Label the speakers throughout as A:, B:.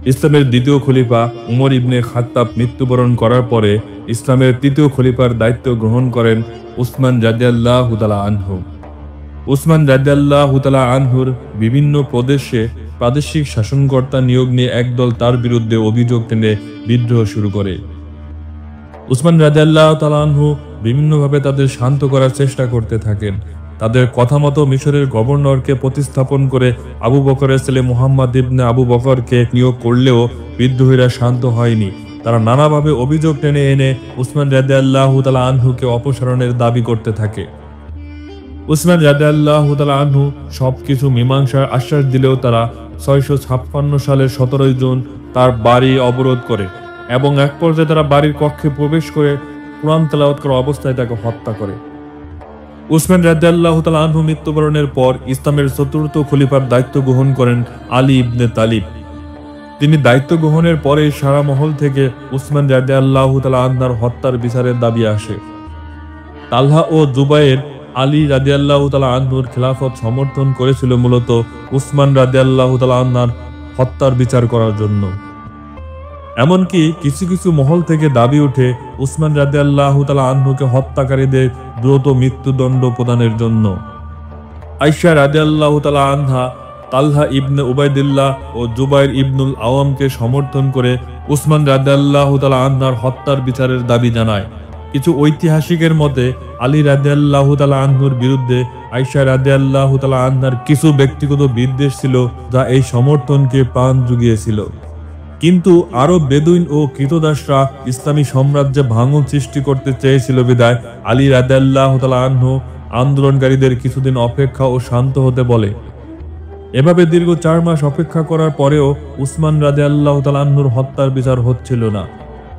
A: ইসলামের দ্বিতীয় খলিফা উমর ইবনে খাত্তাব মৃত্যুবরণ করার পরে ইসলামের তৃতীয় খলিফার দায়িত্ব গ্রহণ করেন উসমান রাদিয়াল্লাহু তাআলা আনহু। উসমান রাদিয়াল্লাহু তাআলা আনহুর বিভিন্ন প্রদেশে প্রাদেশিক শাসনকর্তা নিয়োগ নিয়ে একদল তার বিরুদ্ধে অভিযোগ টেনে বিদ্রোহ শুরু করে। উসমান রাদিয়াল্লাহু তাআলা আনহু বিভিন্নভাবে তাদের শান্ত করার চেষ্টা করতে থাকেন। তাদের কথা মতো মিশরের গভর্নরকে প্রতিস্থাপন করে আবু বকরের ছেলে মুহাম্মদ ইবনে আবু বকরকে নিয়োগ করলেও বিদ্রোহীরা শান্ত হয়নি। তারা নানাভাবে অভিযোগ টেনে এনে উসমান রাদিয়াল্লাহু তাআলা আনহুকে অপসারণের দাবি করতে থাকে। উসমান রাদিয়াল্লাহু তাআলা আনহু সবকিছু মীমাংসার আশ্বাস দিলেও তারা 656 সালের 17 জুন তার বাড়ি অবরোধ করে এবং এক পর্যায়ে তারা বাড়ির কক্ষে প্রবেশ করে কুরআন তেলাওয়াত করা অবস্থায় তাকে হত্যা করে। উসমান রাদিয়াল্লাহু তাআলা আনহু মৃত্যুবরণের পর ইসলামের চতুর্থ খলিফার দায়িত্ব গ্রহণ করেন আলী ইবনে তালিব। তিনি দায়িত্ব গ্রহণের পরে সারা মহল থেকে উসমান রাদিয়াল্লাহু তাআলা আনহুর হত্যার বিচারের দাবি আসে। তালহা ও জুবায়ের আলী রাদিয়াল্লাহু তাআলা আনহুর খেলাফত সমর্থন করেছিল মূলত উসমান রাদিয়াল্লাহু তাআলা আনহুর হত্যার বিচার করার জন্য। এমনকি কিছু কিছু মহল থেকে দাবি ওঠে উসমান রাদিয়াল্লাহু তাআলা আনহুকে হত্যাকারীদের দ্রুত মৃত্যুদণ্ড প্রদানের জন্য। আয়েশা রাদিয়াল্লাহু তাআলা আনহা তালহা ইবনে উবাইদুল্লাহ ও জুবাইর ইবনুল আওয়ামকে সমর্থন করে উসমান রাদিয়াল্লাহু তাআলা আনহুর হত্যার বিচারের দাবি জানায়। কিছু ঐতিহাসিকের মতে আলী রাদিয়াল্লাহু তাআলা আনহুর বিরুদ্ধে আয়েশা রাদিয়াল্লাহু তাআলা আনহার কিছু ব্যক্তিগত বিদ্বেষ ছিল যা এই সমর্থনকে প্রাণ জুগিয়েছিল। কিন্তু আরব বেদুইন ও কৃতদাসরা ইসলামী সাম্রাজ্যে ভাঙন সৃষ্টি করতে চেয়েছিল বিদায় আলী রাদিয়াল্লাহু তাআলা আনহু আন্দোলনকারীদের কিছুদিন অপেক্ষা ও শান্ত হতে বলে। এভাবে দীর্ঘ 4 মাস অপেক্ষা করার পরেও উসমান রাদিয়াল্লাহু তাআলা আনহুর হত্যার বিচার হচ্ছিল না।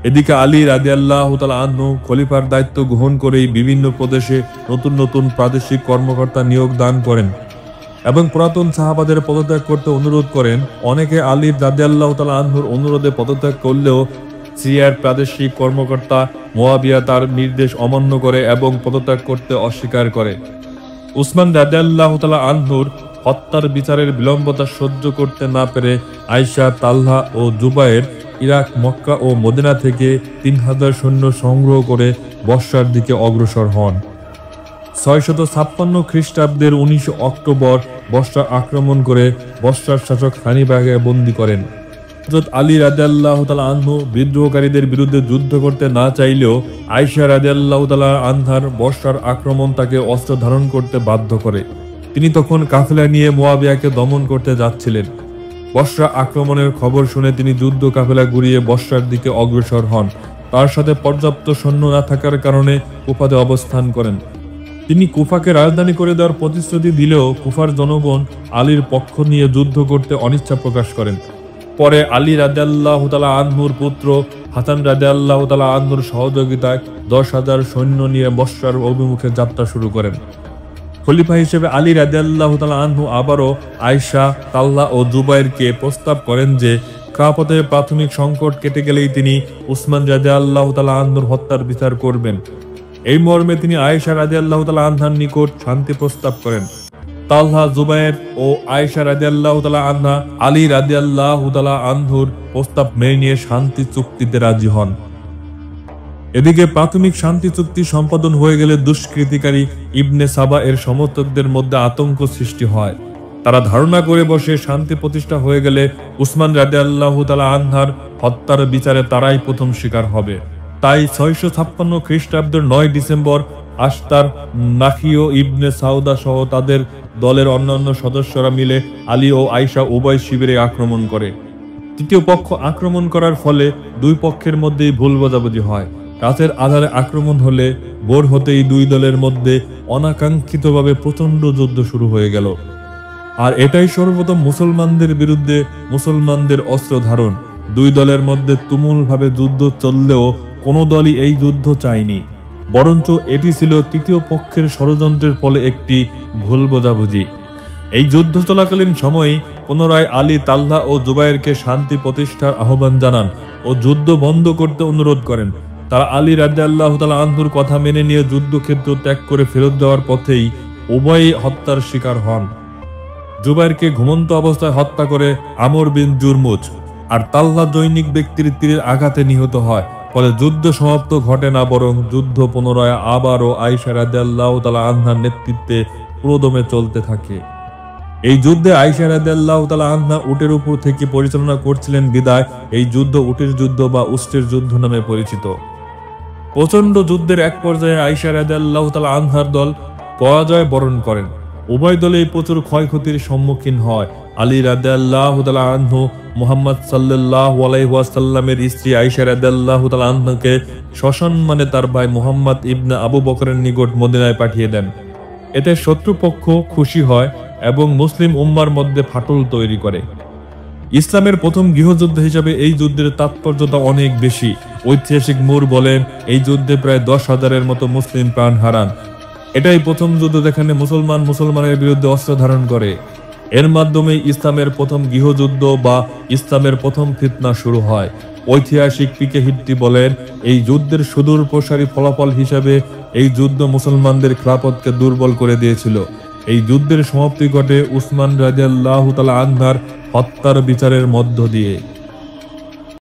A: এদিকে আলী রাদিয়াল্লাহু তাআলা আনহু খলিফার দায়িত্ব গ্রহণ করেই বিভিন্ন প্রদেশে নতুন নতুন প্রাদেশিক কর্মকর্তা নিয়োগ দান করেন এবং পুরাতন সাহাবাদের পদত্যাগ করতে অনুরোধ করেন। অনেকে আলী রাদিয়াল্লাহু তাআলা আনহুর অনুরোধে পদত্যাগ করলেও সিরিয়ার প্রাদেশিক কর্মকর্তা মুয়াবিয়া তার নির্দেশ অমান্য করে এবং পদত্যাগ করতে অস্বীকার করে। উসমান রাদিয়াল্লাহু তাআলা আনহুর হত্যার বিচারের বিলম্বতা সহ্য করতে না পেরে আয়েশা, তালহা ও জুবায়ের ইরাক, মক্কা ও মদিনা থেকে 3000 সৈন্য সংগ্রহ করে বসরার দিকে অগ্রসর হন। 656 খ্রিস্টাব্দের 19 অক্টোবর বসরা আক্রমণ করে বসরার শাসক হানিবাকে বন্দী করেন। হযরত আলী রাদিয়াল্লাহু তাআলা আনহু বিদ্রোহকারীদের বিরুদ্ধে যুদ্ধ করতে না চাইলেও আয়েশা রাদিয়াল্লাহু তাআলা আনহার বসরার আক্রমণ তাকে অস্ত্র ধারণ করতে বাধ্য করে। তিনি তখন কাফেলা নিয়ে মুয়াবিয়াকে দমন করতে যাচ্ছিলেন। বসরা আক্রমণের খবর শুনে তিনি যুদ্ধ কাফেলা ঘুরিয়ে বসরার দিকে অগ্রসর হন। তার সাথে পর্যাপ্ত সৈন্য না থাকার কারণে কুফাতে অবস্থান করেন। তিনি কুফাকে রাজধানী করে দেওয়ার প্রতিশ্রুতি দিলেও কুফার জনগণ আলীর পক্ষ নিয়ে যুদ্ধ করতে অনিচ্ছা প্রকাশ করেন। পরে আলী রাদিয়াল্লাহু তাআলা আনহুর পুত্র হাসান রাদিয়াল্লাহু তাআলা আনহুর সহযোগিতায় 10,000 সৈন্য নিয়ে বসরার অভিমুখে যাত্রা শুরু করেন। খলিফা হিসেবে আলী রাদিয়াল্লাহু তাআলা আনহু আবারও আয়েশা, তালহা ও জুবাইরকে প্রস্তাব করেন যে খিলাফতের প্রাথমিক সংকট কেটে গেলেই তিনি উসমান রাদিয়াল্লাহু তাআলা আনহুর হত্যার বিচার করবেন। এই মর্মে তিনি আয়েশা রাদিয়াল্লাহু তাআলা আনহার নিকট শান্তি প্রস্তাব করেন। তালহা, জুবায়ের ও আয়েশা রাদিয়াল্লাহু তাআলা আনহা আলী রাদিয়াল্লাহু তাআলা আনহুর প্রস্তাব মেনে নিয়ে শান্তি চুক্তিতে রাজি হন। এদিকে প্রাথমিক শান্তি চুক্তি সম্পাদন হয়ে গেলে দুষ্কৃতিকারী ইবনে সাবা এর সমর্থকদের মধ্যে আতঙ্ক সৃষ্টি হয়। তারা ধারণা করে বসে শান্তি প্রতিষ্ঠা হয়ে গেলে উসমান রাদিয়াল্লাহু তাআলা আনহার হত্যার বিচারে তারাই প্রথম শিকার হবে। তাই 656 খ্রিস্টাব্দের 9 ডিসেম্বর আশতার, নাখিও ইবনে সাউদা সহ তাদের দলের অন্যান্য সদস্যরা মিলে আলী ও আয়েশা উভয় শিবিরে আক্রমণ করে। তৃতীয় পক্ষ আক্রমণ করার ফলে দুই পক্ষের মধ্যেই ভুল বোঝাবুঝি হয়। রাতের আধারে আক্রমণ হলে ভোর হতেই দুই দলের মধ্যে অনাকাঙ্ক্ষিতভাবে প্রচন্ড যুদ্ধ শুরু হয়ে গেল। আর এটাই সর্বপ্রথম মুসলমানদের বিরুদ্ধে মুসলমানদের অস্ত্র ধারণ। দুই দলের মধ্যে তুমুলভাবে যুদ্ধ চললেও কোনো দলই এই যুদ্ধ চায়নি, বরঞ্চ এটি ছিল তৃতীয় পক্ষের ষড়যন্ত্রের ফলে একটি ভুল বোঝাবুঝি। এই যুদ্ধ চলাকালীন সময়ে পুনরায় আলী, তালহা ও জুবায়েরকে শান্তি প্রতিষ্ঠার আহ্বান জানান ও যুদ্ধ বন্ধ করতে অনুরোধ করেন। তারা আলী রাদিয়াল্লাহু তাআলা আনহুর কথা মেনে নিয়ে যুদ্ধক্ষেত্র ত্যাগ করে ফেরত দেওয়ার পথেই উভয়ই হত্যার শিকার হন। জুবায়েরকে ঘুমন্ত অবস্থায় হত্যা করে আমর বিন জুরমুজ, আর তালহা দৈনিক ব্যক্তির তীরের আঘাতে নিহত হয়। ফলে যুদ্ধ সমাপ্ত ঘটে না, বরং যুদ্ধ পুনরায় আবারও আয়েশা রাদিয়াল্লাহু তাআলা আনহার নেতৃত্বে পুরোদমে চলতে থাকে। এই যুদ্ধে আয়েশা রাদিয়াল্লাহু তাআলা আনহা উটের উপর থেকে পরিচালনা করছিলেন বিদায় এই যুদ্ধ উটের যুদ্ধ বা উষ্টের যুদ্ধ নামে পরিচিত। প্রচন্ড যুদ্ধের এক পর্যায়ে আয়েশা রাদিয়াল্লাহু তাআলা আনহার দল পরাজয় বরণ করেন। উভয় দলেই প্রচুর ক্ষয়ক্ষতির সম্মুখীন হয়। আলী রাদিয়াল্লাহু তাআলা আনহু মুহাম্মদ সাল্লাল্লাহু আলাইহি ওয়াসাল্লামের স্ত্রী আয়েশা রাদিয়াল্লাহু তাআলা আনহাকে সসম্মানে তার ভাই মুহাম্মদ ইবনে আবু বকরের নিকট মদিনায় পাঠিয়ে দেন। এতে শত্রুপক্ষ খুশি হয় এবং মুসলিম উম্মার মধ্যে ফাটল তৈরি করে। ইসলামের প্রথম গৃহযুদ্ধ হিসাবে এই যুদ্ধের তাৎপর্যতা অনেক বেশি। ঐতিহাসিক মুর বলেন, এই যুদ্ধে প্রায় 10,000-এর মতো মুসলিম প্রাণ হারান। এটাই প্রথম যুদ্ধ যেখানে মুসলমানের বিরুদ্ধে অস্ত্র ধারণ করে। এর মাধ্যমে ইসলামের প্রথম গৃহযুদ্ধ বা ইসলামের প্রথম ফিতনা শুরু হয়। ঐতিহাসিক পিকে হিট্টি বলেন, এই যুদ্ধের সুদূর প্রসারী ফলাফল হিসাবে এই যুদ্ধ মুসলমানদের খিলাফতকে দুর্বল করে দিয়েছিল। এই যুদ্ধের সমাপ্তি ঘটে উসমান রাদিয়াল্লাহু তাআলা আনহুর হত্যার বিচারের মধ্য দিয়ে।